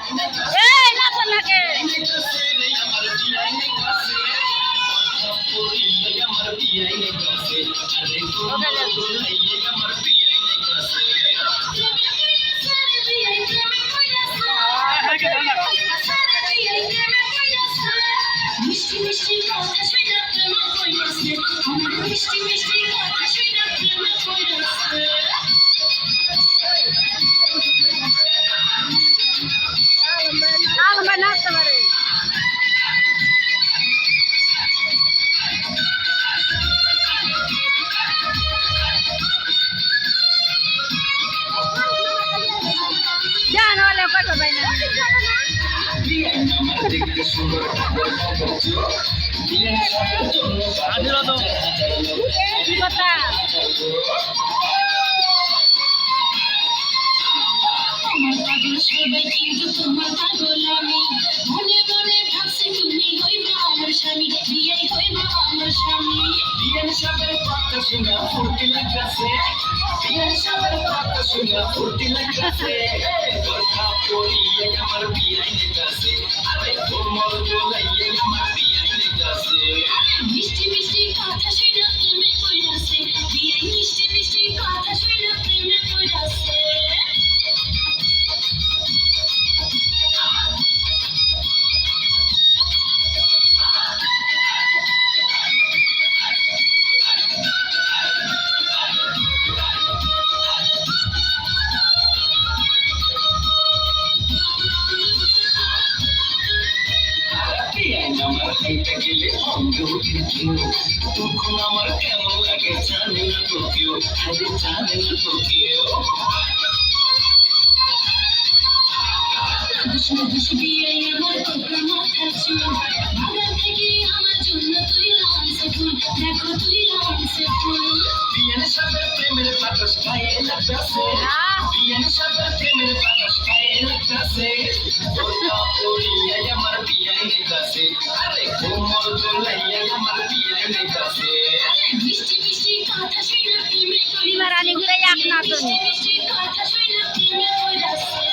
এই নাচো নাকে মিষ্টি মিষ্টি কথা শুনে প্রেমে পড়েছে আমার মিষ্টি মিষ্টি কথা শুনে প্রেমে পড়েছে আলম ভাই নাচতে পারে জান হলে কত ভাই না কি কথা আমার পাগল সবাই কিন্তু তোমার পাগল আমি মনে মনে ভাবছি তুমি হইবা আমার স্বামী বিয়ে হইবা আমার স্বামী বিয়ের সাথে কথা শুনে ফুর্তি লাগছে বিয়ের সাথে কথা শুনে ফুর্তি লাগছে কথা পড়িয়ে আমার বিয়াই নেগাছে আরে তোমার দোলাইয়ে আমার বিয়াই নেগাছে মিষ্টি মিষ্টি কথা শুনে প্রেমে পড়েছে বিয়ে মিষ্টি মিষ্টি কথা শুনে প্রেমে পড়েছে আমার খাইতে গেলে অন্ধ কিছু তখন আমার কেমন লাগে জানে না তো কেউ আরে জানে না তো কেউ দুষ্ণ দুষ বিয়ে আমার তোমরা মাথার চুল বাগান থেকে আমার জন্য তুই লাগাইছে ফুল দেখো তুই লাগাইছে ফুল বিয়ের সাথে প্রেমের বাতাস গায়ে লাগতেছে বিয়ের সাথে প্রেমের বাতাস গায়ে লাগতেছে কথা পড়িয়ে আমার বিয়াই নেগাছে আরে কোমর দোলাইয়ে আমার বিয়াই নেগাছে মিষ্টি মিষ্টি কথা শুনে প্রেমে বিমা রানী ঘুরে এক নাচন মিষ্টি মিষ্টি কথা শুনে প্রেমে পড়েছে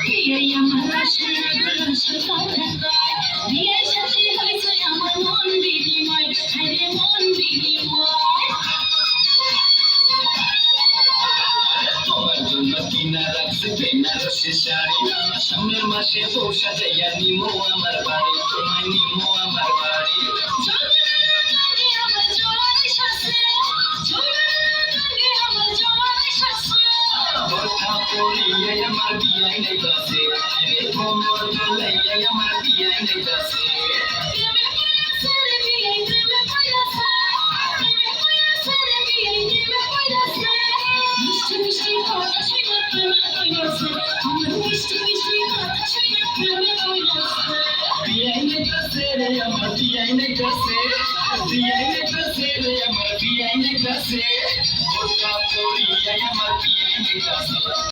বিয়ে আমার আশা আশা কথা কয় বিয়ের সাথে হয়েছে আমার মন বিনিময় হায়রে মন বিনিময় তোমার জন্য কিনা রাখছে বেনারসি শাড়ি সামনের মাসে বউ সাজাইয়া নিমো আমার বাড়ি তোমায় নিমো আমার বাড়ি যমুনার রঙে আমার জোয়ার এসেছে যমুনার রঙে আমার জোয়ার এসেছে কথা পড়িয়ে আমার বিয়াই নেগাছে আরে কোমর দোলাইয়ে আমার বিয়াই নেগাছে প্রেমে পড়েছে রে বিয়ে প্রেমে পড়েছে প্রেমে পড়েছে রে বিয়ে প্রেমে পড়েছে মিষ্টি মিষ্টি কথা শুনে প্রেমে পড়েছে আমার মিষ্টি মিষ্টি কথা শুনে প্রেমে পড়েছে বিয়াই নেগাছে রে আমার বিয়াই নেগাছে বিয়াই নেগাছে রে আমার বিয়াই নেগাছে কথা পড়িয়ে আমার বিয়াই নেগাছে